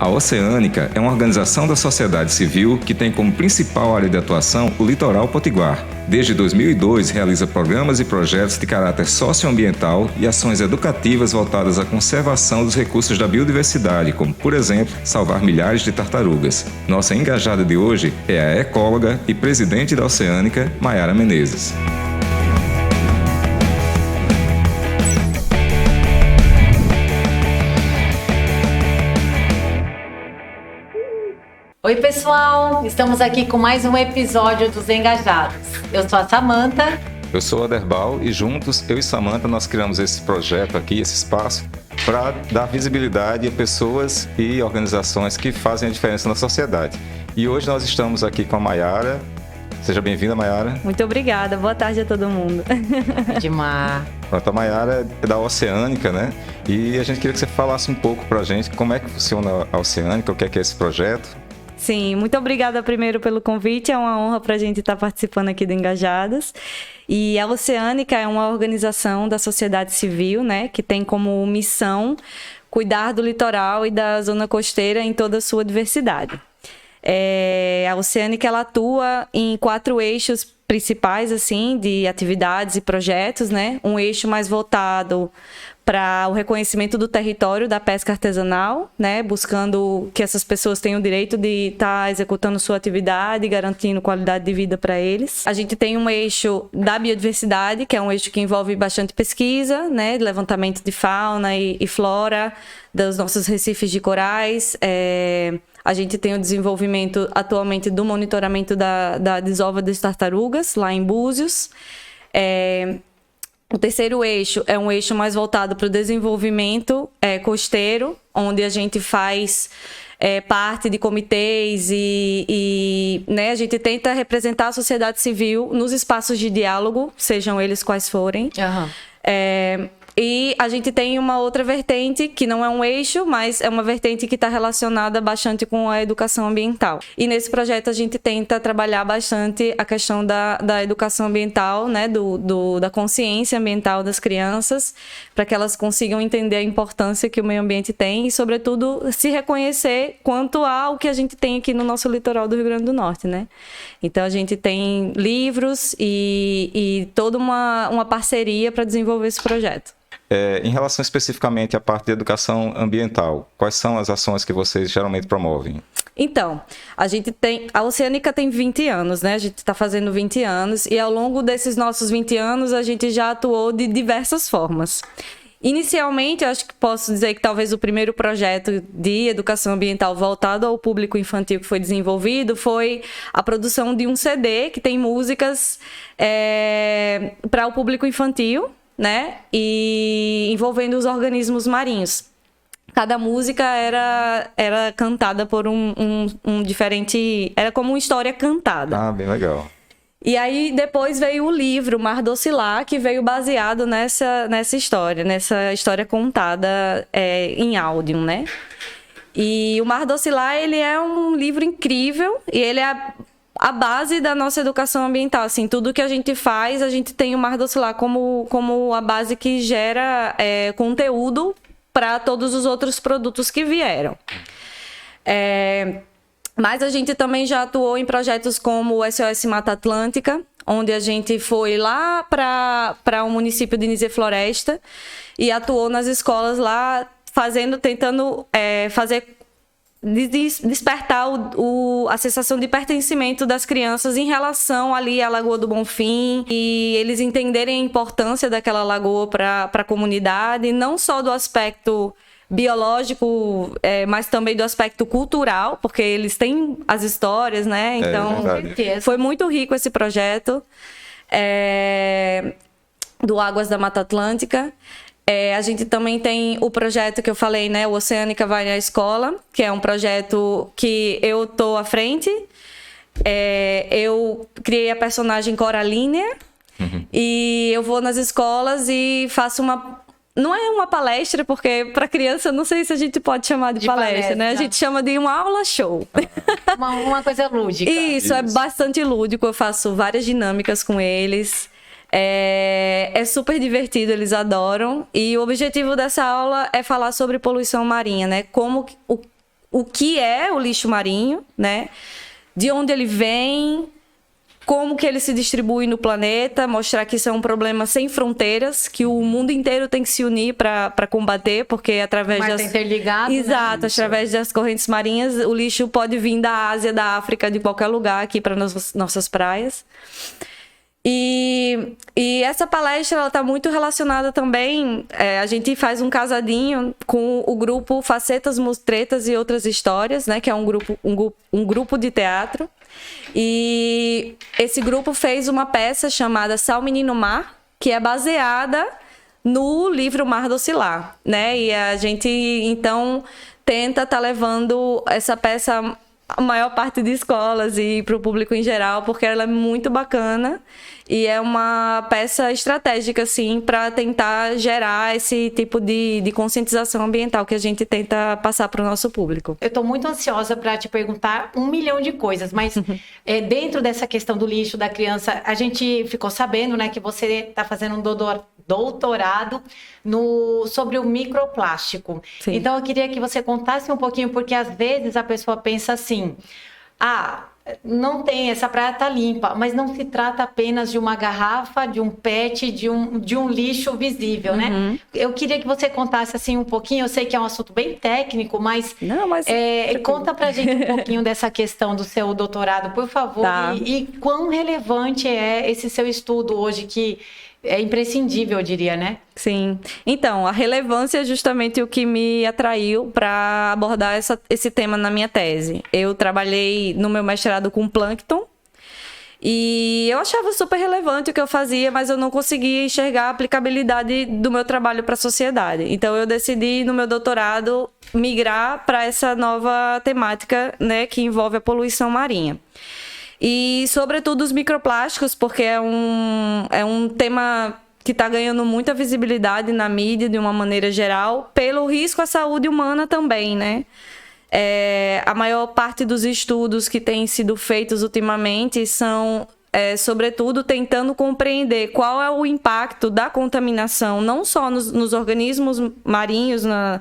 A Oceânica é uma organização da sociedade civil que tem como principal área de atuação o litoral potiguar. Desde 2002, realiza programas e projetos de caráter socioambiental e ações educativas voltadas à conservação dos recursos da biodiversidade, como, por exemplo, salvar milhares de tartarugas. Nossa engajada de hoje é a ecóloga e presidente da Oceânica, Mayara Menezes. Oi pessoal, estamos aqui com mais um episódio dos Engajados. Eu sou a Samantha. Eu sou o Aderbal e juntos, eu e Samantha, nós criamos esse projeto aqui, esse espaço, para dar visibilidade a pessoas e organizações que fazem a diferença na sociedade. E hoje nós estamos aqui com a Mayara. Seja bem-vinda, Mayara. Muito obrigada, boa tarde a todo mundo. Edmar. Pronto, a Mayara é da Oceânica, né? E a gente queria que você falasse um pouco para a gente como é que funciona a Oceânica, o que é esse projeto. Sim, muito obrigada primeiro pelo convite, é uma honra para a gente estar participando aqui do Engajadas. E a Oceânica é uma organização da sociedade civil, né, que tem como missão cuidar do litoral e da zona costeira em toda a sua diversidade. A Oceânica ela atua em 4 eixos principais assim, de atividades e projetos, né? Um eixo mais voltado para o reconhecimento do território da pesca artesanal, né? Buscando que essas pessoas tenham o direito de estar executando sua atividade e garantindo qualidade de vida para eles. A gente tem um eixo da biodiversidade, que é um eixo que envolve bastante pesquisa, né? Levantamento de fauna e flora dos nossos recifes de corais. A gente tem o desenvolvimento atualmente do monitoramento da desova das tartarugas, lá em Búzios. O terceiro eixo é um eixo mais voltado para o desenvolvimento costeiro, onde a gente faz parte de comitês e né, a gente tenta representar a sociedade civil nos espaços de diálogo, sejam eles quais forem. Uhum. E a gente tem uma outra vertente, que não é um eixo, mas é uma vertente que está relacionada bastante com a educação ambiental. E nesse projeto a gente tenta trabalhar bastante a questão da educação ambiental, né, da consciência ambiental das crianças, para que elas consigam entender a importância que o meio ambiente tem e, sobretudo, se reconhecer quanto ao que a gente tem aqui no nosso litoral do Rio Grande do Norte, né? Então a gente tem livros e toda uma parceria para desenvolver esse projeto. Em relação especificamente à parte de educação ambiental, quais são as ações que vocês geralmente promovem? Então, a Oceânica tem 20 anos, né? A gente está fazendo 20 anos e ao longo desses nossos 20 anos a gente já atuou de diversas formas. Inicialmente, eu acho que posso dizer que talvez o primeiro projeto de educação ambiental voltado ao público infantil que foi desenvolvido foi a produção de um CD que tem músicas para o público infantil, né? E envolvendo os organismos marinhos. Cada música era cantada por um diferente... Era como uma história cantada. Ah, bem legal. E aí depois veio o livro Mar do Oscilar, que veio baseado nessa história contada em áudio, né? E o Mar do Oscilar, ele é um livro incrível e ele é a base da nossa educação ambiental. Assim, tudo que a gente faz, a gente tem o Mar do Oscilar como a base que gera conteúdo para todos os outros produtos que vieram. Mas a gente também já atuou em projetos como o SOS Mata Atlântica, onde a gente foi lá para o município de Nizê Floresta e atuou nas escolas lá, tentando fazer despertar a sensação de pertencimento das crianças em relação ali à Lagoa do Bonfim e eles entenderem a importância daquela lagoa para a comunidade, não só do aspecto biológico, mas também do aspecto cultural, porque eles têm as histórias, né? Então, foi muito rico esse projeto do Águas da Mata Atlântica. A gente também tem o projeto que eu falei, né? O Oceânica Vai na Escola, que é um projeto que eu tô à frente. Eu criei a personagem Coralínea e eu vou nas escolas e faço não é uma palestra, porque para criança não sei se a gente pode chamar de palestra, né? A gente chama de uma aula show. Uma coisa lúdica. Isso, é bastante lúdico. Eu faço várias dinâmicas com eles. É super divertido, eles adoram. E o objetivo dessa aula é falar sobre poluição marinha, né? Como o que é o lixo marinho, né? De onde ele vem, como que ele se distribui no planeta, mostrar que isso é um problema sem fronteiras, que o mundo inteiro tem que se unir para combater, porque através Mas das... tá interligado, Exato, né? através das correntes marinhas, o lixo pode vir da Ásia, da África, de qualquer lugar aqui para nossas praias. E essa palestra ela está muito relacionada também, a gente faz um casadinho com o grupo Facetas, Mustretas e Outras Histórias, né, que é um grupo de teatro. E esse grupo fez uma peça chamada Sal Menino Mar, que é baseada no livro Mar do Oscilar, né? E a gente, então, tenta estar levando essa peça a maior parte de escolas e para o público em geral, porque ela é muito bacana e é uma peça estratégica, assim, para tentar gerar esse tipo de conscientização ambiental que a gente tenta passar para o nosso público. Eu estou muito ansiosa para te perguntar 1 milhão de coisas, mas dentro dessa questão do lixo da criança, a gente ficou sabendo, né, que você está fazendo um doutorado sobre o microplástico. Sim. Então, eu queria que você contasse um pouquinho, porque às vezes a pessoa pensa assim, não tem, essa praia tá limpa, mas não se trata apenas de uma garrafa, de um PET, de um lixo visível, né? Eu queria que você contasse assim um pouquinho, eu sei que é um assunto bem técnico, mas, conta pra gente um pouquinho dessa questão do seu doutorado, por favor, Tá. e quão relevante é esse seu estudo hoje, que é imprescindível, eu diria, né? Sim. Então, a relevância é justamente o que me atraiu para abordar esse tema na minha tese. Eu trabalhei no meu mestrado com plâncton e eu achava super relevante o que eu fazia, mas eu não conseguia enxergar a aplicabilidade do meu trabalho para a sociedade. Então, eu decidi, no meu doutorado, migrar para essa nova temática, né, que envolve a poluição marinha. E, sobretudo, os microplásticos, porque é um tema que está ganhando muita visibilidade na mídia, de uma maneira geral, pelo risco à saúde humana também, né? A maior parte dos estudos que têm sido feitos ultimamente são, sobretudo, tentando compreender qual é o impacto da contaminação, não só nos organismos marinhos, na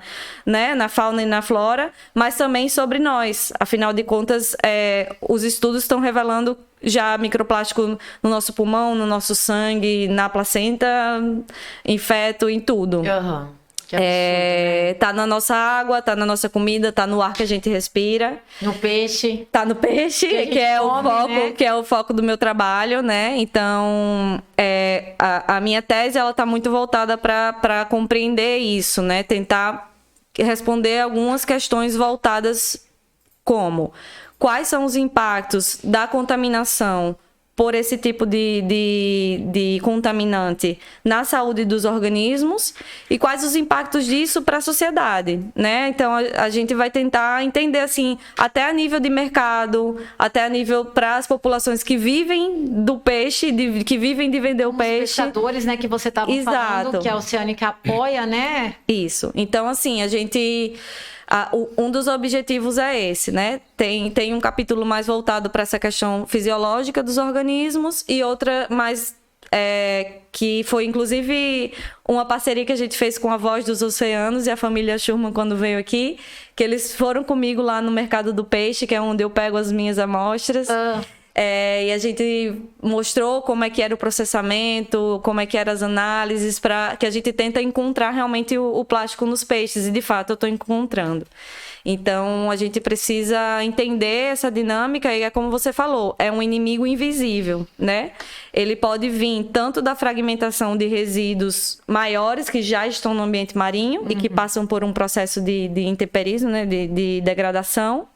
fauna e na flora, mas também sobre nós. Afinal de contas, os estudos estão revelando já microplástico no nosso pulmão, no nosso sangue, na placenta, em feto, em tudo. Aham. Que absurdo, né? Tá na nossa água, tá na nossa comida, tá no ar que a gente respira. No peixe. Tá no peixe, que é o foco, né? Que é o foco do meu trabalho, né? Então, a minha tese ela tá muito voltada para compreender isso, né? Tentar responder algumas questões voltadas como quais são os impactos da contaminação por esse tipo de contaminante na saúde dos organismos e quais os impactos disso para a sociedade, né? Então, a gente vai tentar entender, assim, até a nível de mercado, até a nível para as populações que vivem do peixe, que vivem de vender o peixe. Os pescadores, né, que você estava falando, que a Oceânica apoia, né? Isso. Então, assim, a gente... Um dos objetivos é esse, né? Tem um capítulo mais voltado para essa questão fisiológica dos organismos e outra mais que foi inclusive uma parceria que a gente fez com a Voz dos Oceanos e a família Schurman quando veio aqui, que eles foram comigo lá no mercado do peixe, que é onde eu pego as minhas amostras. E a gente mostrou como é que era o processamento, como é que eram as análises, para que a gente tenta encontrar realmente o plástico nos peixes, e de fato eu estou encontrando. Então a gente precisa entender essa dinâmica e é como você falou, é um inimigo invisível, né? Ele pode vir tanto da fragmentação de resíduos maiores que já estão no ambiente marinho e que passam por um processo de intemperismo, né? de degradação,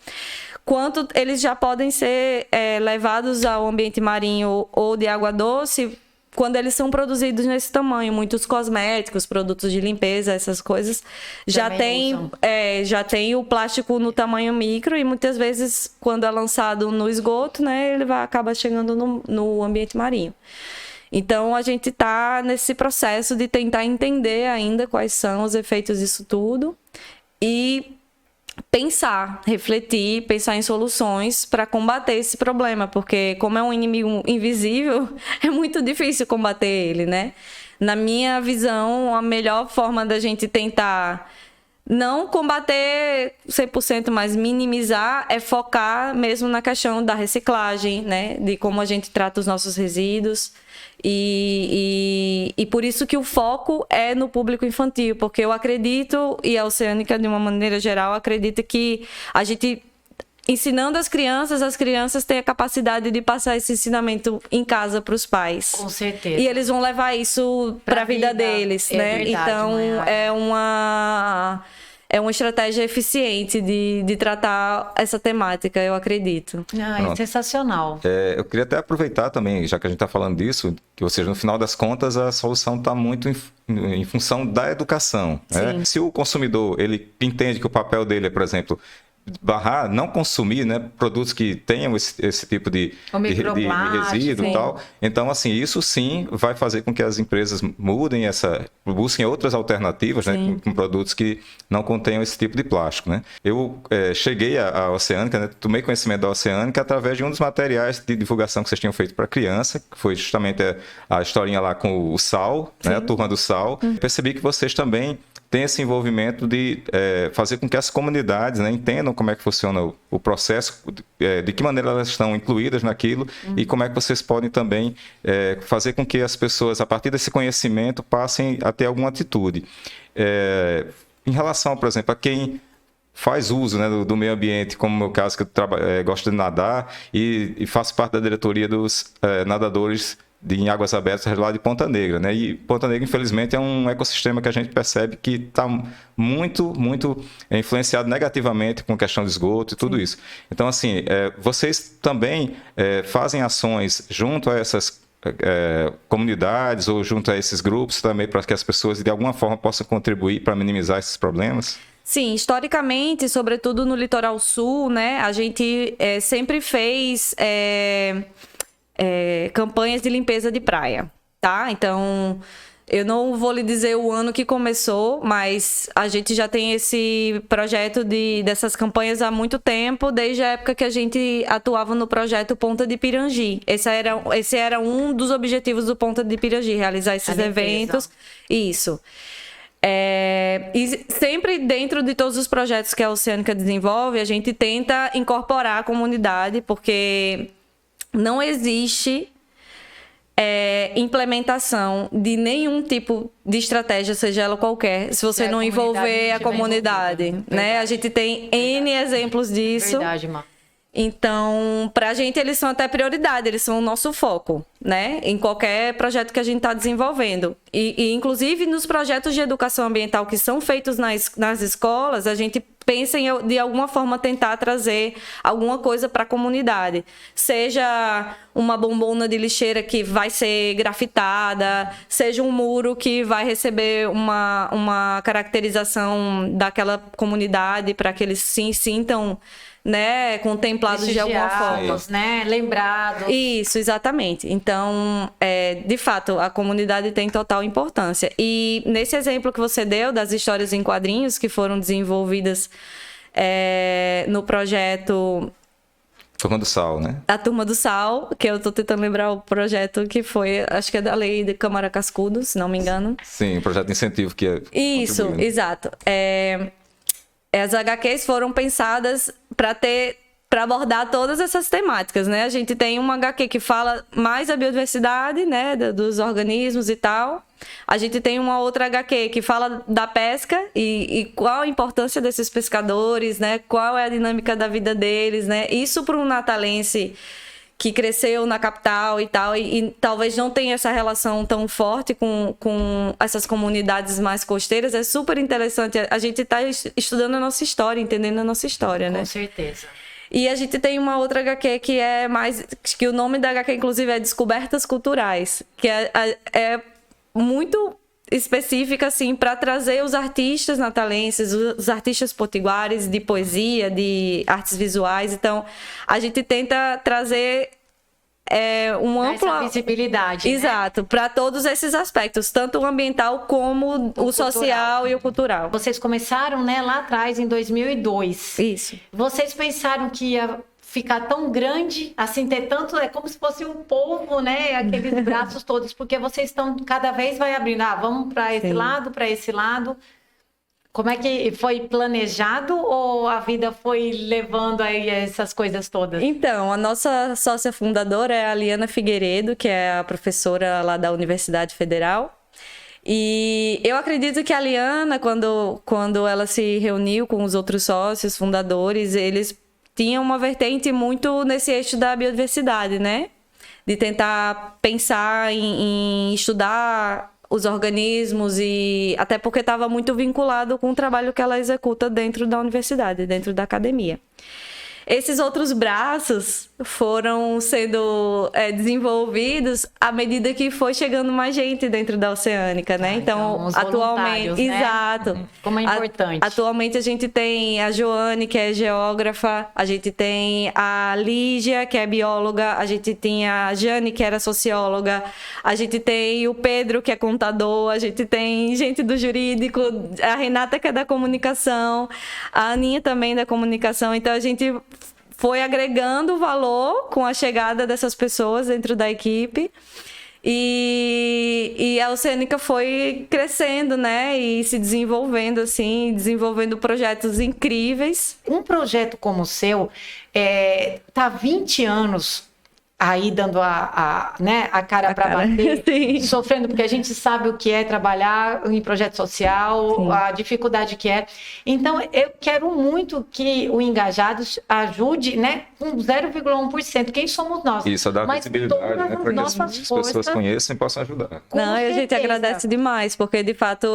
quanto eles já podem ser levados ao ambiente marinho ou de água doce quando eles são produzidos nesse tamanho. Muitos cosméticos, produtos de limpeza, essas coisas, já tem o plástico no tamanho micro e muitas vezes, quando é lançado no esgoto, né, ele acaba chegando no ambiente marinho. Então, a gente está nesse processo de tentar entender ainda quais são os efeitos disso tudo e pensar, refletir, pensar em soluções para combater esse problema, porque como é um inimigo invisível, é muito difícil combater ele, né? Na minha visão, a melhor forma da gente tentar não combater 100%, mas minimizar, é focar mesmo na questão da reciclagem, né? De como a gente trata os nossos resíduos. E por isso que o foco é no público infantil, porque eu acredito, e a Oceânica, de uma maneira geral, acredita que a gente, ensinando as crianças têm a capacidade de passar esse ensinamento em casa para os pais. Com certeza. E eles vão levar isso para a vida deles, né? Verdade, então, é uma estratégia eficiente de tratar essa temática, eu acredito. É sensacional. Eu queria até aproveitar também, já que a gente está falando disso, que, ou seja, no final das contas, a solução está muito em função da educação. Né? Se o consumidor ele entende que o papel dele é, por exemplo, barrar, não consumir, né, produtos que tenham esse tipo de resíduo e tal. Então, assim, isso sim vai fazer com que as empresas mudem busquem outras alternativas, né, com produtos que não contenham esse tipo de plástico, né. Eu cheguei à Oceânica, né, tomei conhecimento da Oceânica através de um dos materiais de divulgação que vocês tinham feito para criança, que foi justamente a historinha lá com o sal, né, a turma do sal. Percebi que vocês também tem esse envolvimento de fazer com que as comunidades, né, entendam como é que funciona o processo, de que maneira elas estão incluídas naquilo e como é que vocês podem também fazer com que as pessoas, a partir desse conhecimento, passem a ter alguma atitude. Em relação, por exemplo, a quem faz uso, né, do meio ambiente, como no meu caso, que eu gosto de nadar e faço parte da diretoria dos nadadores em águas abertas lá de Ponta Negra, né? E Ponta Negra, infelizmente, é um ecossistema que a gente percebe que está muito influenciado negativamente com a questão de esgoto e tudo isso. Então, assim, vocês também fazem ações junto a essas comunidades ou junto a esses grupos também para que as pessoas, de alguma forma, possam contribuir para minimizar esses problemas? Sim, historicamente, sobretudo no litoral sul, né? A gente sempre fez campanhas de limpeza de praia, tá? Então, eu não vou lhe dizer o ano que começou, mas a gente já tem esse projeto dessas campanhas há muito tempo, desde a época que a gente atuava no projeto Ponta de Pirangi. Esse era um dos objetivos do Ponta de Pirangi, realizar esses eventos. Isso. E sempre dentro de todos os projetos que a Oceânica desenvolve, a gente tenta incorporar a comunidade, porque não existe implementação de nenhum tipo de estratégia, seja ela qualquer, se você não envolver a comunidade, né? A gente tem N exemplos disso. Verdade, Má. Então, pra gente, eles são até prioridade, eles são o nosso foco, né? Em qualquer projeto que a gente está desenvolvendo. E, inclusive, nos projetos de educação ambiental que são feitos nas escolas, a gente pensa em, de alguma forma, tentar trazer alguma coisa para a comunidade. Seja uma bombona de lixeira que vai ser grafitada, seja um muro que vai receber uma caracterização daquela comunidade para que eles se sintam, né, contemplados de alguma forma, né, lembrados. Isso, exatamente. Então, de fato, a comunidade tem total importância. E nesse exemplo que você deu das histórias em quadrinhos que foram desenvolvidas no projeto Turma do Sal, né? A Turma do Sal, que eu tô tentando lembrar o projeto que foi, acho que é da Lei de Câmara Cascudo, se não me engano. Sim, o projeto de incentivo que Isso, exato. As HQs foram pensadas para abordar todas essas temáticas, né? A gente tem uma HQ que fala mais da biodiversidade, né, dos organismos e tal. A gente tem uma outra HQ que fala da pesca e qual a importância desses pescadores, né? Qual é a dinâmica da vida deles, né? Isso para um natalense que cresceu na capital e tal, e talvez não tenha essa relação tão forte com essas comunidades mais costeiras, é super interessante. A gente está estudando a nossa história, entendendo a nossa história, né? Com certeza. E a gente tem uma outra HQ que é mais... que o nome da HQ, inclusive, é Descobertas Culturais, que é muito específica, assim, para trazer os artistas natalenses, os artistas potiguares de poesia, de artes visuais. Então, a gente tenta trazer uma ampla visibilidade. Exato, né? Para todos esses aspectos, tanto o ambiental como o social e o cultural. Vocês começaram, né, lá atrás, em 2002. Isso. Vocês pensaram que ia ficar tão grande, assim, ter tanto, é como se fosse um povo, né, aqueles braços todos, porque vocês estão, cada vez vai abrindo, vamos para esse lado, para esse lado. Como é que foi planejado ou a vida foi levando aí essas coisas todas? Então, a nossa sócia fundadora é a Liana Figueiredo, que é a professora lá da Universidade Federal. E eu acredito que a Liana, quando ela se reuniu com os outros sócios fundadores, eles tinham uma vertente muito nesse eixo da biodiversidade, né? De tentar pensar em estudar os organismos, e até porque estava muito vinculado com o trabalho que ela executa dentro da universidade, dentro da academia. Esses outros braços foram sendo desenvolvidos à medida que foi chegando mais gente dentro da Oceânica, né? Então os atualmente, né? Exato. Como é importante. Atualmente a gente tem a Joane, que é geógrafa, a gente tem a Lígia, que é bióloga, a gente tem a Jane, que era socióloga, a gente tem o Pedro, que é contador, a gente tem gente do jurídico, a Renata, que é da comunicação, a Aninha também da comunicação. Então a gente foi agregando valor com a chegada dessas pessoas dentro da equipe. E a Oceânica foi crescendo, né? E se desenvolvendo, assim, desenvolvendo projetos incríveis. Um projeto como o seu tá 20 anos aí dando né, a cara para bater, Sim. sofrendo, porque a gente sabe o que é trabalhar em projeto social, sim, a dificuldade que é. Então, eu quero muito que o Engajados ajude, né, com 0,1%. Quem somos nós? Isso, dá visibilidade, né, para que as pessoas conheçam e possam ajudar. Não, e a gente agradece demais, porque, de fato,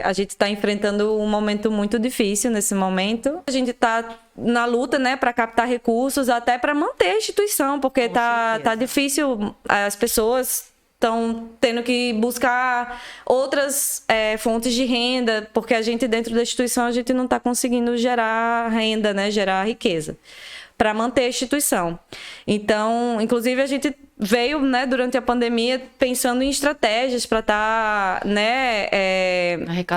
a gente está enfrentando um momento muito difícil nesse momento. A gente está na luta, né, para captar recursos, até para manter a instituição, porque tá difícil, as pessoas estão tendo que buscar outras fontes de renda, porque a gente, dentro da instituição, a gente não está conseguindo gerar renda, né, gerar riqueza para manter a instituição. Então, inclusive, a gente veio, né, durante a pandemia, pensando em estratégias para estar, né,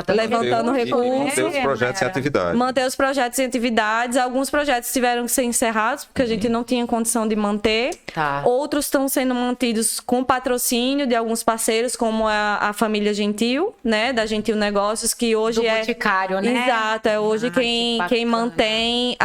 levantando recursos. Manter os projetos em atividade. Manter os projetos em atividades. Alguns projetos tiveram que ser encerrados, porque a gente não tinha condição de manter. Tá. Outros estão sendo mantidos com patrocínio de alguns parceiros, como a família Gentil, né, da Gentil Negócios, que hoje do Boticário, né? Exato, é hoje quem mantém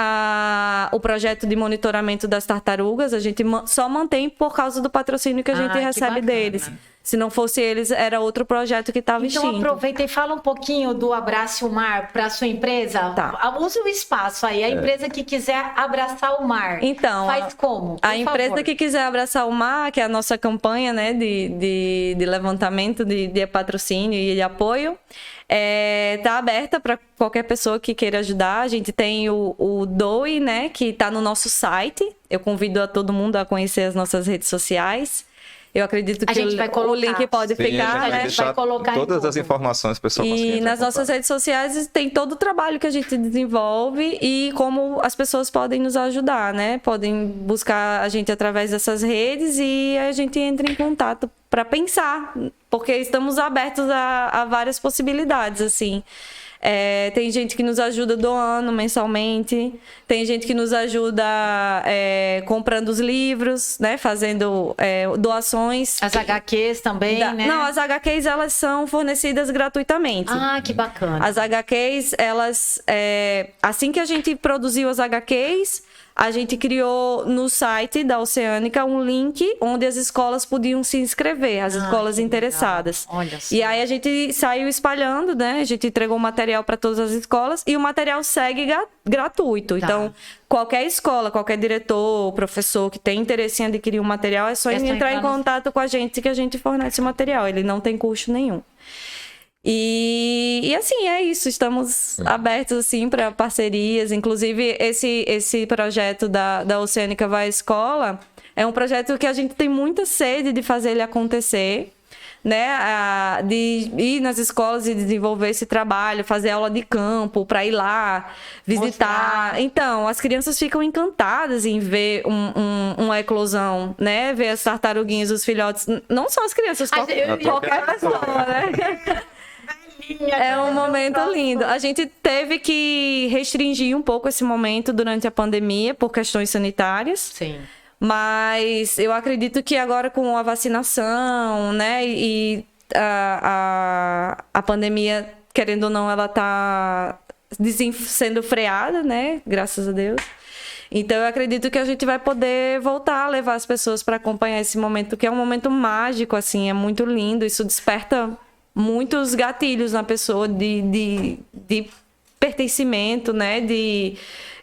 o projeto de monitoramento das tartarugas. A gente só mantém por causa do patrocínio que a gente recebe deles. Se não fosse eles, era outro projeto que estava extinto. Então aproveita e fala um pouquinho do Abrace o Mar para sua empresa. Tá. Use o espaço aí. A empresa que quiser abraçar o mar, então, faz como? A empresa que quiser abraçar o mar, que é a nossa campanha, né, de levantamento de patrocínio e de apoio, tá aberta para qualquer pessoa que queira ajudar. A gente tem o Doe, né, que está no nosso site. Eu convido a todo mundo a conhecer as nossas redes sociais. Eu acredito que o link pode ficar, né? Vai colocar todas as informações, pessoal. E nas nossas redes sociais tem todo o trabalho que a gente desenvolve e como as pessoas podem nos ajudar, né? Podem buscar a gente através dessas redes e a gente entra em contato para pensar, porque estamos abertos a várias possibilidades, assim. Tem gente que nos ajuda doando mensalmente, tem gente que nos ajuda comprando os livros, né, fazendo doações. As HQs também, né? Não, as HQs, elas são fornecidas gratuitamente. Ah, que bacana. As HQs, elas... assim que a gente produziu as HQs, a gente criou no site da Oceânica um link onde as escolas podiam se inscrever, as escolas interessadas. Olha só. E aí a gente saiu espalhando, né? A gente entregou o material para todas as escolas e o material segue gratuito. Tá. Então, qualquer escola, qualquer diretor, professor que tem interesse em adquirir o material, é só entrar em contato com a gente que a gente fornece o material. Ele não tem custo nenhum. E assim, é isso. Estamos abertos assim para parcerias. Inclusive, esse projeto da Oceânica Vai à Escola é um projeto que a gente tem muita sede de fazer ele acontecer, né? De ir nas escolas e desenvolver esse trabalho, fazer aula de campo, para ir lá, visitar. Mostrar. Então, as crianças ficam encantadas em ver uma eclosão, né? Ver as tartaruguinhas, os filhotes. Não só as crianças, qualquer pessoa, né? É um momento lindo. A gente teve que restringir um pouco esse momento durante a pandemia por questões sanitárias. Sim. Mas eu acredito que agora com a vacinação, né, e a pandemia querendo ou não, ela está sendo freada, né? Graças a Deus. Então, eu acredito que a gente vai poder voltar a levar as pessoas para acompanhar esse momento, que é um momento mágico, assim, é muito lindo. Isso desperta muitos gatilhos na pessoa de pertencimento, né?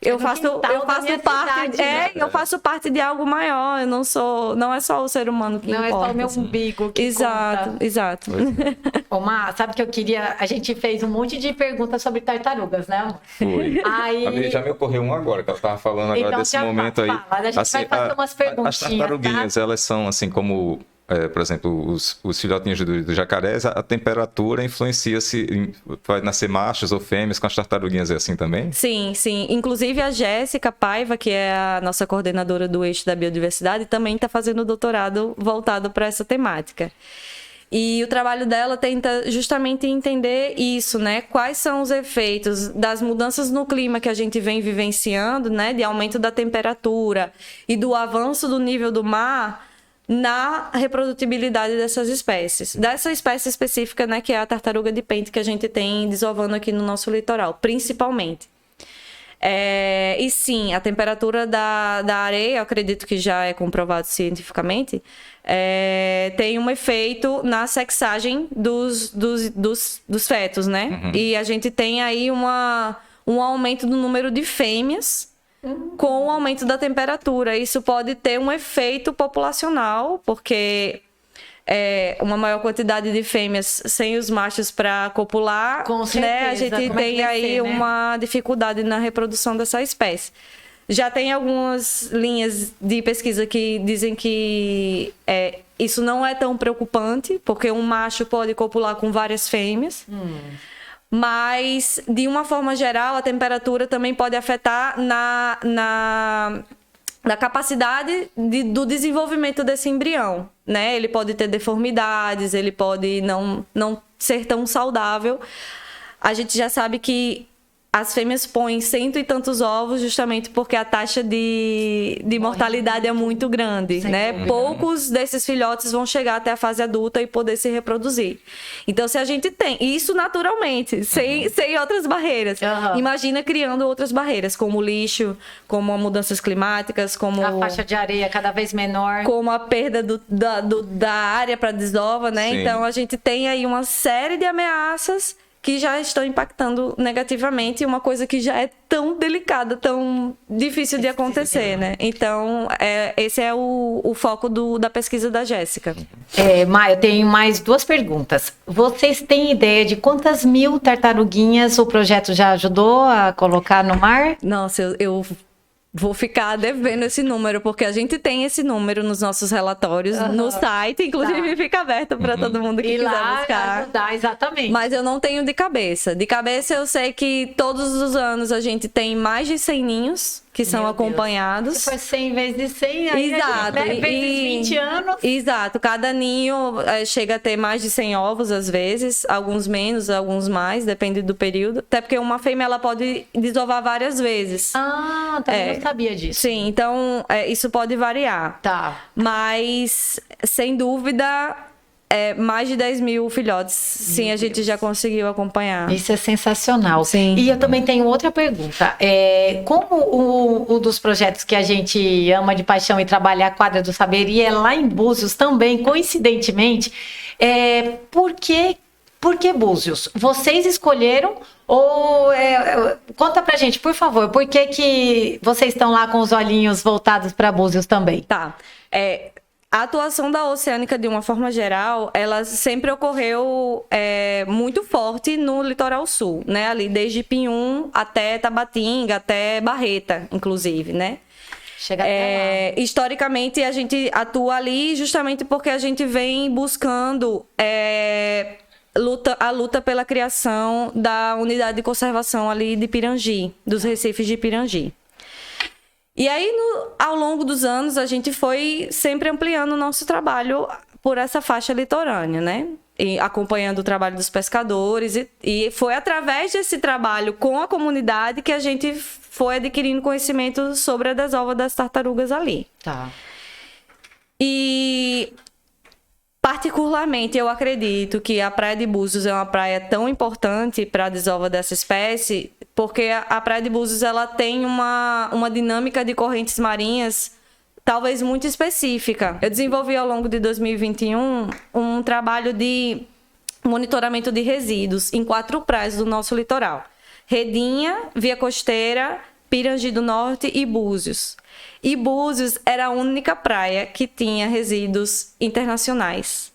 Eu faço parte, eu faço parte de algo maior. Eu não é só o ser humano que não importa. Não é só o meu assim. umbigo que Exato, conta. Exato. Ô, Má, sabe que eu queria... A gente fez um monte de perguntas sobre tartarugas, né, amor? Foi. Aí... Já me ocorreu um agora, que ela estava falando agora então, desse momento aí. A gente vai fazer umas perguntinhas, as tartaruguinhas, tá? elas são assim como... por exemplo, os filhotinhos do jacarés, a temperatura influencia se vai nascer machos ou fêmeas com as tartaruguinhas, é assim também? Sim, sim. Inclusive a Jéssica Paiva, que é a nossa coordenadora do eixo da biodiversidade, também está fazendo doutorado voltado para essa temática. E o trabalho dela tenta justamente entender isso, né? Quais são os efeitos das mudanças no clima que a gente vem vivenciando, né? De aumento da temperatura e do avanço do nível do mar na reprodutibilidade dessas espécies. Dessa espécie específica, né, que é a tartaruga de pente que a gente tem desovando aqui no nosso litoral, principalmente. E sim, a temperatura da areia, eu acredito que já é comprovado cientificamente, tem um efeito na sexagem dos fetos, né? Uhum. E a gente tem aí um aumento do número de fêmeas com o aumento da temperatura. Isso pode ter um efeito populacional, porque uma maior quantidade de fêmeas sem os machos para copular, com certeza, né? A gente tem aí uma dificuldade na reprodução dessa espécie. Já tem algumas linhas de pesquisa que dizem que isso não é tão preocupante, porque um macho pode copular com várias fêmeas. Mas, de uma forma geral, a temperatura também pode afetar na capacidade do desenvolvimento desse embrião, né? Ele pode ter deformidades, ele pode não ser tão saudável. A gente já sabe que as fêmeas põem 100 e tantos ovos justamente porque a taxa de mortalidade é muito grande, né? Poucos desses filhotes vão chegar até a fase adulta e poder se reproduzir. Então, se a gente tem isso naturalmente, sem outras barreiras, imagina criando outras barreiras, como o lixo, como mudanças climáticas, como a faixa de areia cada vez menor, como a perda da área para desova, né? Sim. Então, a gente tem aí uma série de ameaças que já estão impactando negativamente uma coisa que já é tão delicada, tão difícil de acontecer, né? Então, esse é o foco da pesquisa da Jéssica. Má, eu tenho mais 2 perguntas. Vocês têm ideia de quantas mil tartaruguinhas o projeto já ajudou a colocar no mar? Nossa, eu vou ficar devendo esse número, porque a gente tem esse número nos nossos relatórios, no site, inclusive fica aberto para todo mundo que quiser buscar. Ajudar, exatamente. Mas eu não tenho de cabeça. De cabeça eu sei que todos os anos a gente tem mais de 100 ninhos que são acompanhados. Se for 100 vezes 100, aí exato. Vezes 20 anos. Exato. Cada ninho chega a ter mais de 100 ovos, às vezes. Alguns menos, alguns mais, depende do período. Até porque uma fêmea ela pode desovar várias vezes. Também não sabia disso. Sim, então isso pode variar. Tá. Mas, sem dúvida, mais de 10 mil filhotes, sim, a gente já conseguiu acompanhar. Isso é sensacional. Sim. E eu também tenho outra pergunta. Como um dos projetos que a gente ama de paixão e trabalha a Quadra do Saber, e é lá em Búzios também, coincidentemente, por que Búzios? Vocês escolheram ou... conta pra gente, por favor, por que vocês estão lá com os olhinhos voltados para Búzios também? Tá. A atuação da Oceânica, de uma forma geral, ela sempre ocorreu muito forte no litoral sul, né? Ali desde Pinhum até Tabatinga, até Barreta, inclusive, né? Chega até lá. Historicamente, a gente atua ali justamente porque a gente vem buscando a luta pela criação da unidade de conservação ali de Pirangi, dos recifes de Pirangi. E aí, ao longo dos anos, a gente foi sempre ampliando o nosso trabalho por essa faixa litorânea, né? E acompanhando o trabalho dos pescadores. E foi através desse trabalho com a comunidade que a gente foi adquirindo conhecimento sobre a desova das tartarugas ali. Tá. E Particularmente, eu acredito que a Praia de Búzios é uma praia tão importante para a desova dessa espécie, porque a Praia de Búzios ela tem uma dinâmica de correntes marinhas talvez muito específica. Eu desenvolvi ao longo de 2021 um trabalho de monitoramento de resíduos em 4 praias do nosso litoral: Redinha, Via Costeira, Pirangi do Norte e Búzios. E Búzios era a única praia que tinha resíduos internacionais.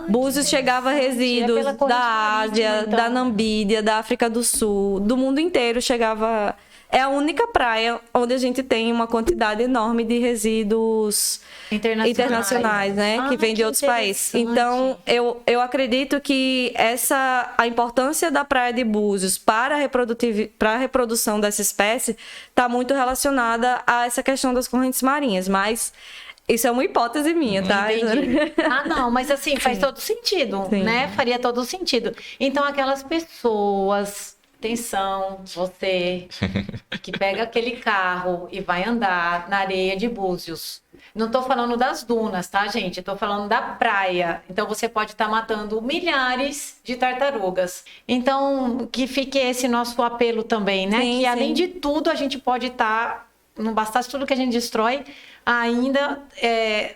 Búzios chegava resíduos da Ásia, então, da Namíbia, da África do Sul, do mundo inteiro chegava. É a única praia onde a gente tem uma quantidade enorme de resíduos internacionais, né? Que vem de outros países. Então, eu acredito que a importância da Praia de Búzios para a reprodução dessa espécie está muito relacionada a essa questão das correntes marinhas, mas isso é uma hipótese minha, tá? Entendi. Não, mas assim, faz todo sentido, né? Faria todo sentido. Então, aquelas pessoas... Atenção, você que pega aquele carro e vai andar na areia de Búzios. Não estou falando das dunas, tá, gente? Estou falando da praia. Então, você pode estar matando milhares de tartarugas. Então, que fique esse nosso apelo também, né? Que, além de tudo, a gente pode estar... Não bastasse tudo que a gente destrói, ainda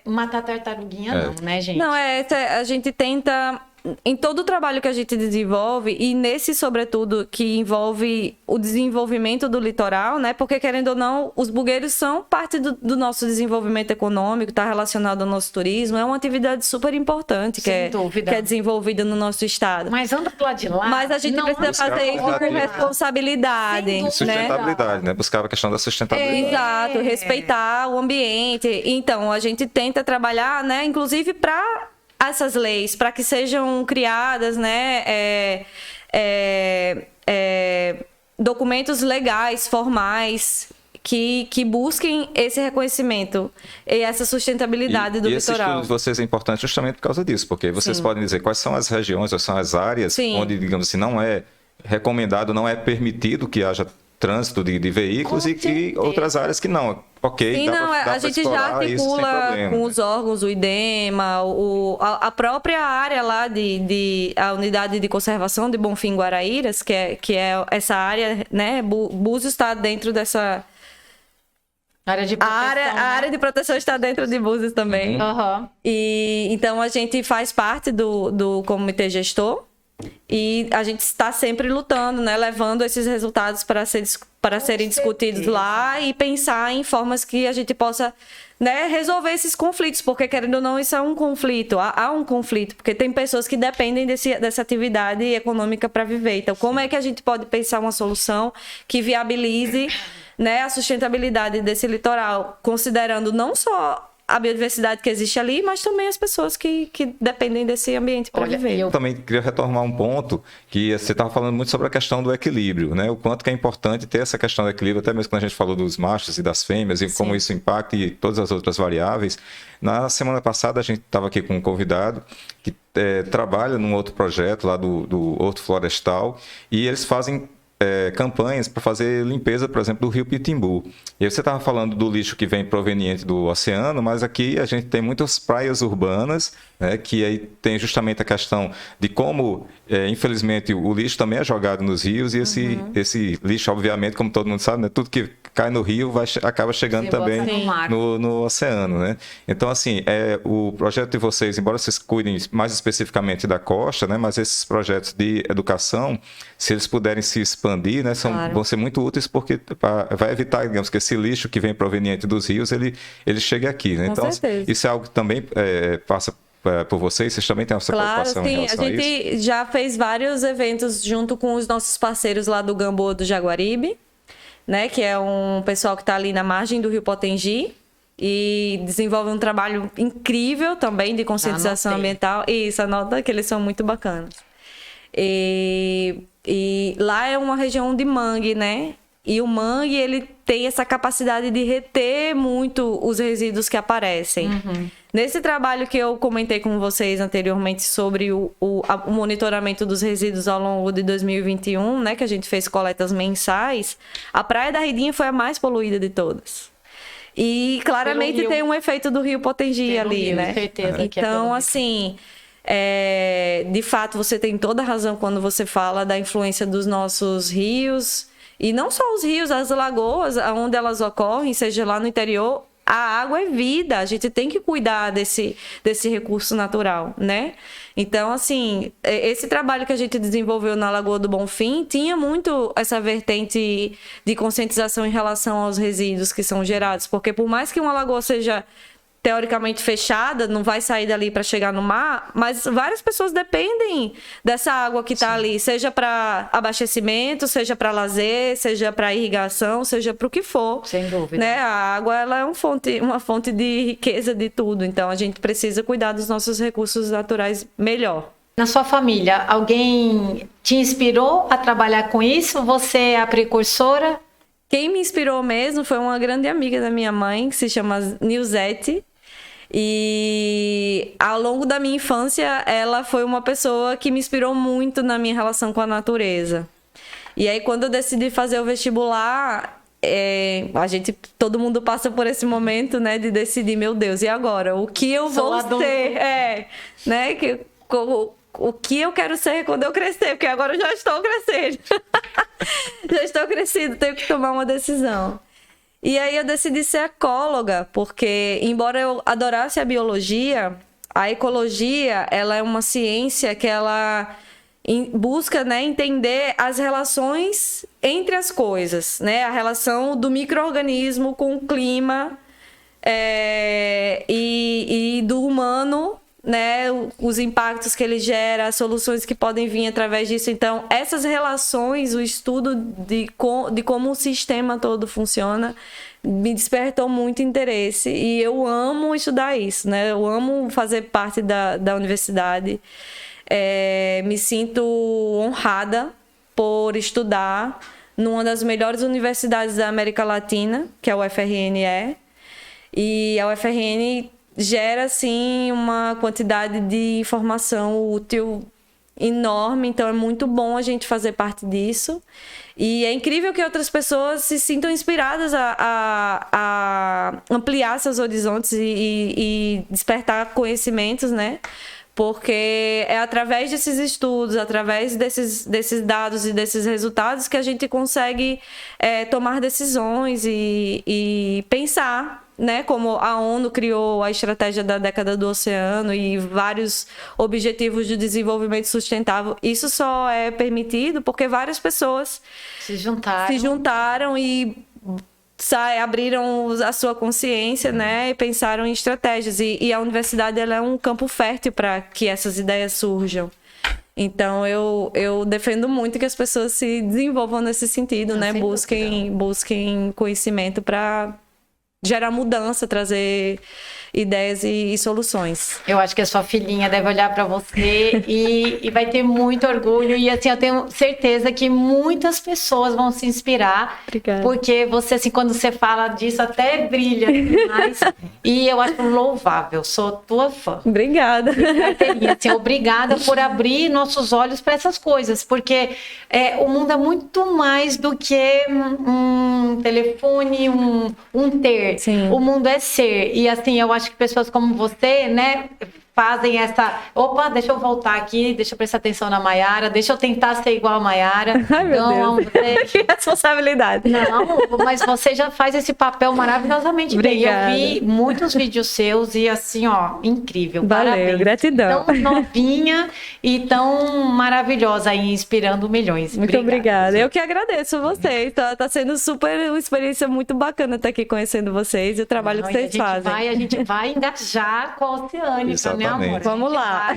matar tartaruguinha não, né, gente? Não, a gente tenta... Em todo o trabalho que a gente desenvolve, e nesse, sobretudo, que envolve o desenvolvimento do litoral, né? Porque, querendo ou não, os bugueiros são parte do nosso desenvolvimento econômico, está relacionado ao nosso turismo, é uma atividade super importante que é desenvolvida no nosso estado. Mas anda pro lado de lá. Mas a gente precisa fazer isso com responsabilidade. Sustentabilidade, né? Buscar a questão da sustentabilidade. Exato, respeitar o ambiente. Então, a gente tenta trabalhar, né? Inclusive para essas leis, para que sejam criadas, né, documentos legais, formais, que busquem esse reconhecimento e essa sustentabilidade do litoral. Esse estudo de vocês é importante justamente por causa disso, porque vocês podem dizer quais são as regiões, quais são as áreas onde, digamos assim, não é recomendado, não é permitido que haja trânsito de veículos e outras áreas que não. Ok, sim, a gente já articula com os órgãos, o IDEMA, a própria área lá a unidade de conservação de Bonfim Guaraíras, que é essa área, né? Búzios está dentro dessa área de proteção. A área de proteção está dentro de Búzios também. E então a gente faz parte do comitê gestor. E a gente está sempre lutando, né? Levando esses resultados para serem discutidos lá e pensar em formas que a gente possa, né, resolver esses conflitos, porque, querendo ou não, isso é um conflito. Há um conflito, porque tem pessoas que dependem dessa atividade econômica para viver. Então, como é que a gente pode pensar uma solução que viabilize, né, a sustentabilidade desse litoral, considerando não só a biodiversidade que existe ali, mas também as pessoas que dependem desse ambiente para viver. Eu também queria retomar um ponto que você estava falando muito sobre a questão do equilíbrio, né? O quanto que é importante ter essa questão do equilíbrio, até mesmo quando a gente falou dos machos e das fêmeas e como isso impacta e todas as outras variáveis. Na semana passada a gente estava aqui com um convidado que trabalha num outro projeto lá do Horto Florestal e eles fazem campanhas para fazer limpeza, por exemplo, do rio Pitimbu. E aí você estava falando do lixo que vem proveniente do oceano, mas aqui a gente tem muitas praias urbanas, né, que aí tem justamente a questão de como, infelizmente, o lixo também é jogado nos rios e esse lixo, obviamente, como todo mundo sabe, né, tudo que cai no rio acaba chegando também no oceano, né? Então, assim, o projeto de vocês, embora vocês cuidem mais especificamente da costa, né, mas esses projetos de educação, se eles puderem se expandir, né, vão ser muito úteis porque vai evitar, digamos, que esse lixo que vem proveniente dos rios, ele chegue aqui, né? Então, isso é algo que também passa por vocês também têm essa preocupação em relação a isso? A gente já fez vários eventos junto com os nossos parceiros lá do Gamboa do Jaguaribe, né, que é um pessoal que está ali na margem do Rio Potengi e desenvolve um trabalho incrível também de conscientização ambiental. Isso, anota que eles são muito bacanas. E lá é uma região de mangue, né? E o mangue, ele tem essa capacidade de reter muito os resíduos que aparecem. Nesse trabalho que eu comentei com vocês anteriormente sobre o monitoramento dos resíduos ao longo de 2021, né, que a gente fez coletas mensais, a Praia da Redinha foi a mais poluída de todas. E claramente tem um efeito do Rio Potengi ali, né? Certeza. Então, assim, De fato, você tem toda a razão quando você fala da influência dos nossos rios, e não só os rios, as lagoas, onde elas ocorrem, seja lá no interior. A água é vida, a gente tem que cuidar desse recurso natural, né? Então, assim, esse trabalho que a gente desenvolveu na Lagoa do Bonfim tinha muito essa vertente de conscientização em relação aos resíduos que são gerados, porque por mais que uma lagoa seja teoricamente fechada, não vai sair dali para chegar no mar, mas várias pessoas dependem dessa água que está ali, seja para abastecimento, seja para lazer, seja para irrigação, seja para o que for. Sem dúvida. Né? A água ela é uma fonte de riqueza de tudo, então a gente precisa cuidar dos nossos recursos naturais melhor. Na sua família, alguém te inspirou a trabalhar com isso? Você é a precursora? Quem me inspirou mesmo foi uma grande amiga da minha mãe, que se chama Nilzete. E ao longo da minha infância, ela foi uma pessoa que me inspirou muito na minha relação com a natureza. E aí, quando eu decidi fazer o vestibular, todo mundo passa por esse momento, né, de decidir, meu Deus, e agora? O que eu vou ser? Né? O que eu quero ser quando eu crescer? Porque agora eu já estou crescendo. Já estou crescendo, tenho que tomar uma decisão. E aí eu decidi ser ecóloga, porque embora eu adorasse a biologia, a ecologia, ela é uma ciência que ela busca, né, entender as relações entre as coisas, né? A relação do micro-organismo com o clima e do humano, né, os impactos que ele gera, as soluções que podem vir através disso. Então, essas relações, o estudo de como o sistema todo funciona, me despertou muito interesse. E eu amo estudar isso, né? Eu amo fazer parte da universidade. Me sinto honrada por estudar numa das melhores universidades da América Latina, que é o UFRN. E a UFRN gera, assim, uma quantidade de informação útil enorme, então é muito bom a gente fazer parte disso. E é incrível que outras pessoas se sintam inspiradas a ampliar seus horizontes e despertar conhecimentos, né? Porque é através desses estudos, através desses dados e desses resultados que a gente consegue tomar decisões e pensar, né, como a ONU criou a estratégia da década do oceano e vários objetivos de desenvolvimento sustentável. Isso só é permitido porque várias pessoas se juntaram e abriram a sua consciência, né, e pensaram em estratégias. E a universidade ela é um campo fértil para que essas ideias surjam. Então, eu defendo muito que as pessoas se desenvolvam nesse sentido, né, busquem conhecimento para gerar mudança, trazer ideias e soluções. Eu acho que a sua filhinha deve olhar para você e vai ter muito orgulho. E assim, eu tenho certeza que muitas pessoas vão se inspirar. Obrigada. Porque você, assim, quando você fala disso, até brilha demais. E eu acho louvável. Sou tua fã. Obrigada. Assim, obrigada por abrir nossos olhos para essas coisas. Porque o mundo é muito mais do que um telefone, um ter. Sim. O mundo é ser. E assim, eu acho que pessoas como você, né, fazem essa... Opa, deixa eu voltar aqui, deixa eu prestar atenção na Maiara, deixa eu tentar ser igual a Maiara. Ai, meu Deus. Que responsabilidade. Não, mas você já faz esse papel maravilhosamente Obrigada. bem. Eu vi muitos vídeos seus e assim, ó, incrível. Valeu, parabéns. gratidão. Tão novinha e tão maravilhosa aí, inspirando milhões. Muito obrigada. Eu que agradeço vocês. Tá sendo uma experiência muito bacana estar aqui conhecendo vocês e o trabalho que vocês fazem. A gente vai engajar com a Oceânica, né, amor? Vamos lá.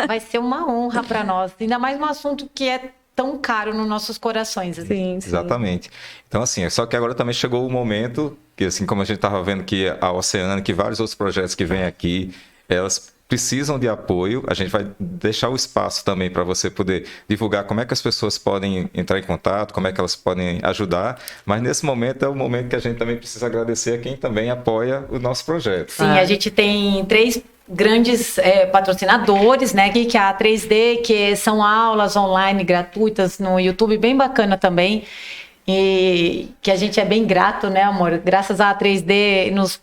Vai ser uma honra para nós. Ainda mais um assunto que é tão caro nos nossos corações. Assim. Sim. Exatamente. Então, assim, só que agora também chegou o momento que, assim como a gente estava vendo que a Oceânica e vários outros projetos que vêm aqui, elas precisam de apoio. A gente vai deixar o espaço também para você poder divulgar como é que as pessoas podem entrar em contato, como é que elas podem ajudar. Mas nesse momento é o momento que a gente também precisa agradecer a quem também apoia o nosso projeto. Sim, a gente tem 3 grandes patrocinadores, né, que é a 3D, que são aulas online gratuitas no YouTube, bem bacana também, e que a gente é bem grato, né, amor? Graças à 3D nos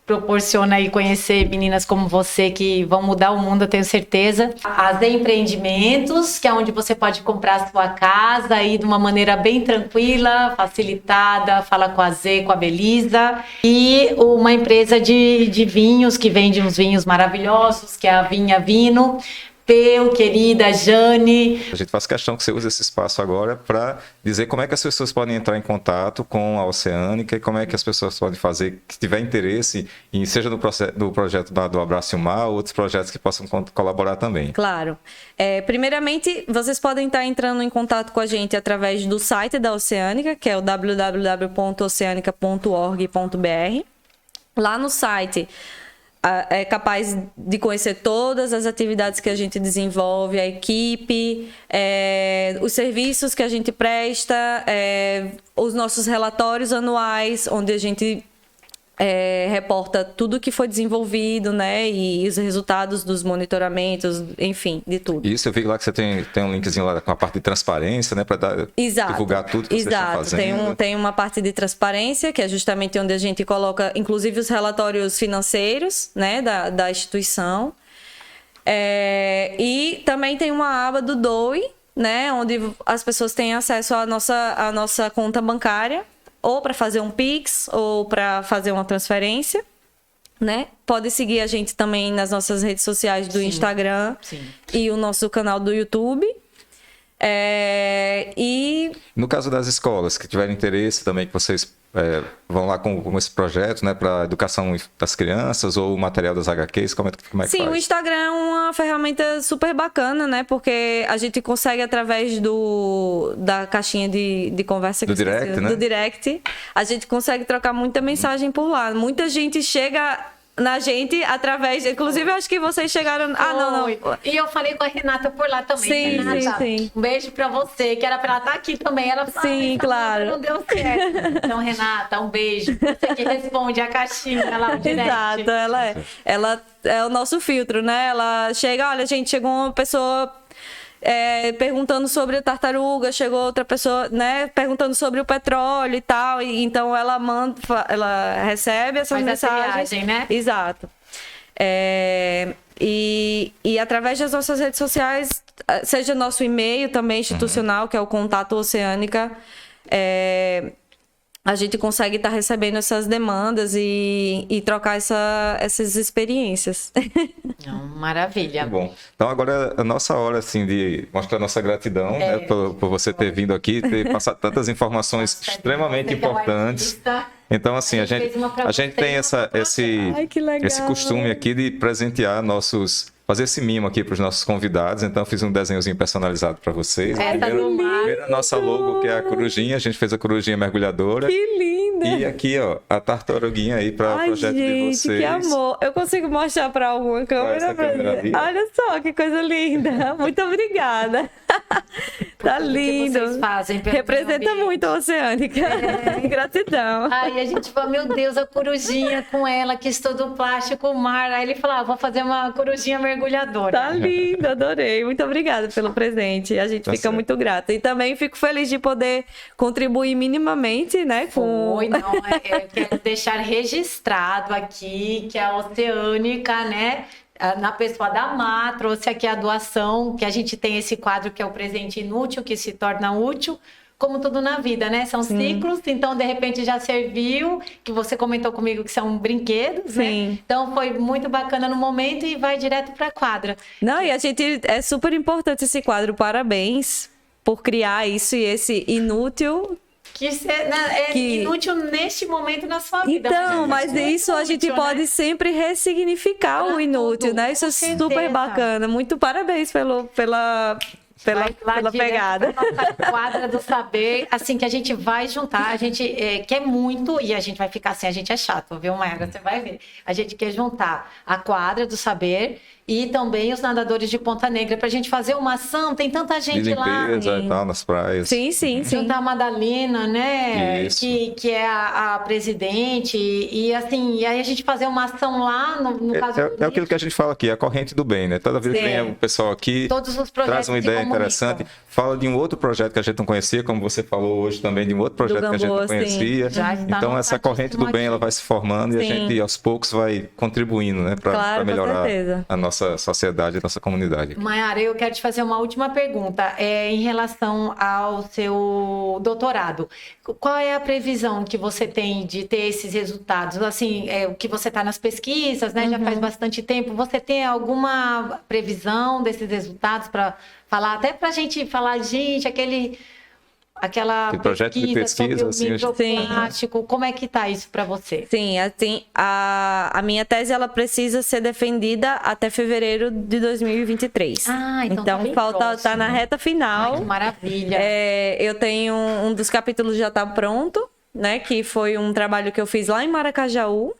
proporciona aí conhecer meninas como você que vão mudar o mundo, eu tenho certeza. A Z Empreendimentos, que é onde você pode comprar a sua casa aí de uma maneira bem tranquila, facilitada, fala com a Z, com a Belisa. E uma empresa de vinhos, que vende uns vinhos maravilhosos, que é a Vinha Vino. Peu, querida Jane. A gente faz questão que você use esse espaço agora para dizer como é que as pessoas podem entrar em contato com a Oceânica e como é que as pessoas podem fazer, que tiver interesse, seja no projeto do Abrace o Mar ou outros projetos que possam colaborar também. Claro. Primeiramente, vocês podem estar entrando em contato com a gente através do site da Oceânica, que é o www.oceanica.org.br. Lá no site é capaz de conhecer todas as atividades que a gente desenvolve, a equipe, os serviços que a gente presta, os nossos relatórios anuais, onde a gente reporta tudo que foi desenvolvido, né? E os resultados dos monitoramentos, enfim, de tudo. Isso, eu vi lá que você tem um linkzinho lá com a parte de transparência, né? Para divulgar tudo que você está fazendo. Tem uma parte de transparência, que é justamente onde a gente coloca, inclusive, os relatórios financeiros, né? Da instituição. E também tem uma aba do DOI, né? Onde as pessoas têm acesso à nossa conta bancária, ou para fazer um Pix, ou para fazer uma transferência, né? Pode seguir a gente também nas nossas redes sociais do Instagram e o nosso canal do YouTube. E no caso das escolas que tiverem interesse também, que vocês vão lá com esse projeto, né, para educação das crianças ou o material das HQs, como é que Sim, faz? O Instagram é uma ferramenta super bacana, né, porque a gente consegue através da caixinha de conversa do direct, né? Do direct, a gente consegue trocar muita mensagem por lá. Muita gente chega na gente através, inclusive eu acho que vocês chegaram, não. E eu falei com a Renata por lá também. Renata, sim. Um beijo pra você, que era pra ela estar aqui também. Ela falou, sim, claro. Não deu certo. Então, Renata, um beijo. Você que responde a caixinha lá, o direct. Exato, ela é o nosso filtro, né? Ela chega, olha, gente, chegou uma pessoa perguntando sobre a tartaruga, chegou outra pessoa, né, perguntando sobre o petróleo e tal, e então ela recebe essas mensagens. Viagem, né? Exato. E através das nossas redes sociais, seja nosso e-mail também institucional, que é o Contato Oceânica, a gente consegue estar recebendo essas demandas e trocar essas experiências. Maravilha. Bom, então agora é a nossa hora assim, de mostrar nossa gratidão, né, por você ter vindo aqui, ter passado tantas informações extremamente importantes. Então, assim, a gente tem esse costume aqui de presentear fazer esse mimo aqui para os nossos convidados. Então, eu fiz um desenhozinho personalizado para vocês. Primeiro a nossa logo, que é a corujinha. A gente fez a corujinha mergulhadora. Que linda! E aqui, ó, a tartaruguinha aí para o projeto de vocês. Que amor! Eu consigo mostrar para alguma câmera? Olha só, que coisa linda! Muito obrigada! Tá lindo! Vocês fazem representa muito a Oceânica. Gratidão! Aí a gente fala, meu Deus, a corujinha com ela, que estuda o plástico, o mar. Aí ele falou, vou fazer uma corujinha mergulhadora. Tá lindo, adorei. Muito obrigada pelo presente. A gente fica muito grata. E também fico feliz de poder contribuir minimamente, né? Eu quero deixar registrado aqui que a Oceânica, né, na pessoa da Má, trouxe aqui a doação, que a gente tem esse quadro que é o presente inútil, que se torna útil, como tudo na vida, né? São ciclos, então de repente já serviu, que você comentou comigo que são brinquedos, né? Então foi muito bacana no momento e vai direto para a quadra. Não, e a gente, é super importante esse quadro, parabéns por criar isso e esse inútil. Que inútil neste momento na sua vida. Então, mas isso a gente pode sempre ressignificar o inútil, né? Isso é super bacana. Muito parabéns pela pegada. Nossa quadra do saber, assim, que a gente vai juntar, a gente quer muito, e a gente vai ficar assim, a gente é chato, viu, Maera? Você vai ver. A gente quer juntar a quadra do saber e também os nadadores de Ponta Negra pra gente fazer uma ação, tem tanta gente de limpeza lá. E tal, nas praias. Sim. Juntar a Madalena, né? Isso. Que é a presidente, e assim, e aí a gente fazer uma ação lá, no caso... É aquilo que a gente fala aqui, a corrente do bem, né? Toda vez que vem o pessoal aqui, todos os traz uma ideia interessante. Fala de um outro projeto que a gente não conhecia, como você falou hoje também, de um outro projeto que a gente não conhecia. Então, essa corrente do bem, ela vai se formando e a gente, aos poucos, vai contribuindo, né, para melhorar a nossa sociedade, a nossa comunidade. Maiara, eu quero te fazer uma última pergunta. Em relação ao seu doutorado, qual é a previsão que você tem de ter esses resultados? Assim, o que você está nas pesquisas, né? Já faz bastante tempo. Você tem alguma previsão desses resultados para falar, até para a gente falar, gente, aquela projeto de pesquisa sobre o microplástico, como é que tá isso para você? Sim, assim, a minha tese ela precisa ser defendida até fevereiro de 2023. Então tá na reta final. Que maravilha. Eu tenho um dos capítulos já tá pronto, né, que foi um trabalho que eu fiz lá em Maracajaú.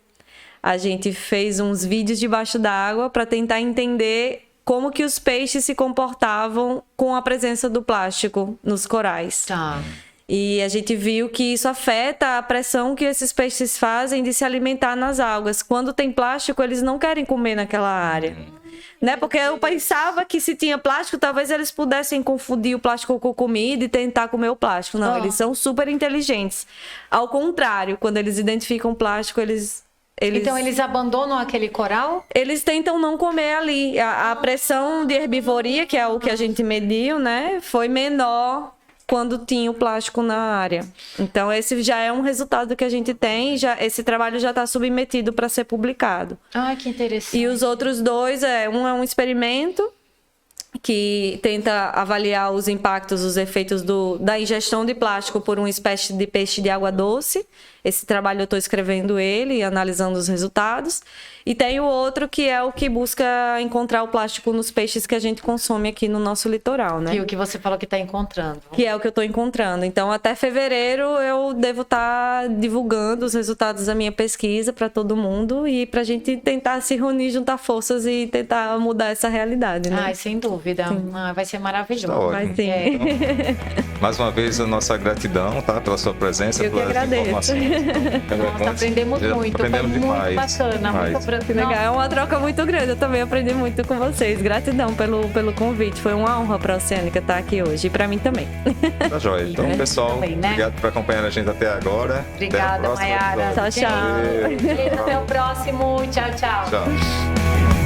A gente fez uns vídeos debaixo d'água para tentar entender como que os peixes se comportavam com a presença do plástico nos corais. Tá. E a gente viu que isso afeta a pressão que esses peixes fazem de se alimentar nas algas. Quando tem plástico, eles não querem comer naquela área. Né? Porque eu pensava que se tinha plástico, talvez eles pudessem confundir o plástico com comida e tentar comer o plástico. Não, eles são super inteligentes. Ao contrário, quando eles identificam plástico, Então, eles abandonam aquele coral? Eles tentam não comer ali. A pressão de herbivoria, que é o que a gente mediu, né, foi menor quando tinha o plástico na área. Então, esse já é um resultado que a gente tem. Esse trabalho já está submetido para ser publicado. Que interessante. E os outros dois, um é um experimento que tenta avaliar os impactos, os efeitos da ingestão de plástico por uma espécie de peixe de água doce. Esse trabalho eu estou escrevendo ele e analisando os resultados. E tem o outro que é o que busca encontrar o plástico nos peixes que a gente consome aqui no nosso litoral, né? Que é o que você falou que está encontrando. Que é o que eu estou encontrando. Então, até fevereiro eu devo estar divulgando os resultados da minha pesquisa para todo mundo e para a gente tentar se reunir, juntar forças e tentar mudar essa realidade, né? Sem dúvida. Vai ser maravilhoso. Tá ótimo. Vai sim. Então, mais uma vez, a nossa gratidão, tá? Pela sua presença, pelas informações. Nossa, aprendemos muito. Aprendemos demais. Muito bacana. Muito legal. É uma troca muito grande. Eu também aprendi muito com vocês. Gratidão pelo convite. Foi uma honra para a Oceânica estar aqui hoje. E para mim também. Tá joia. Então, pessoal, também, né? Obrigado por acompanhar a gente até agora. Obrigada, Maiara. Tchau, tchau. Até o próximo. Tchau, tchau. Tchau.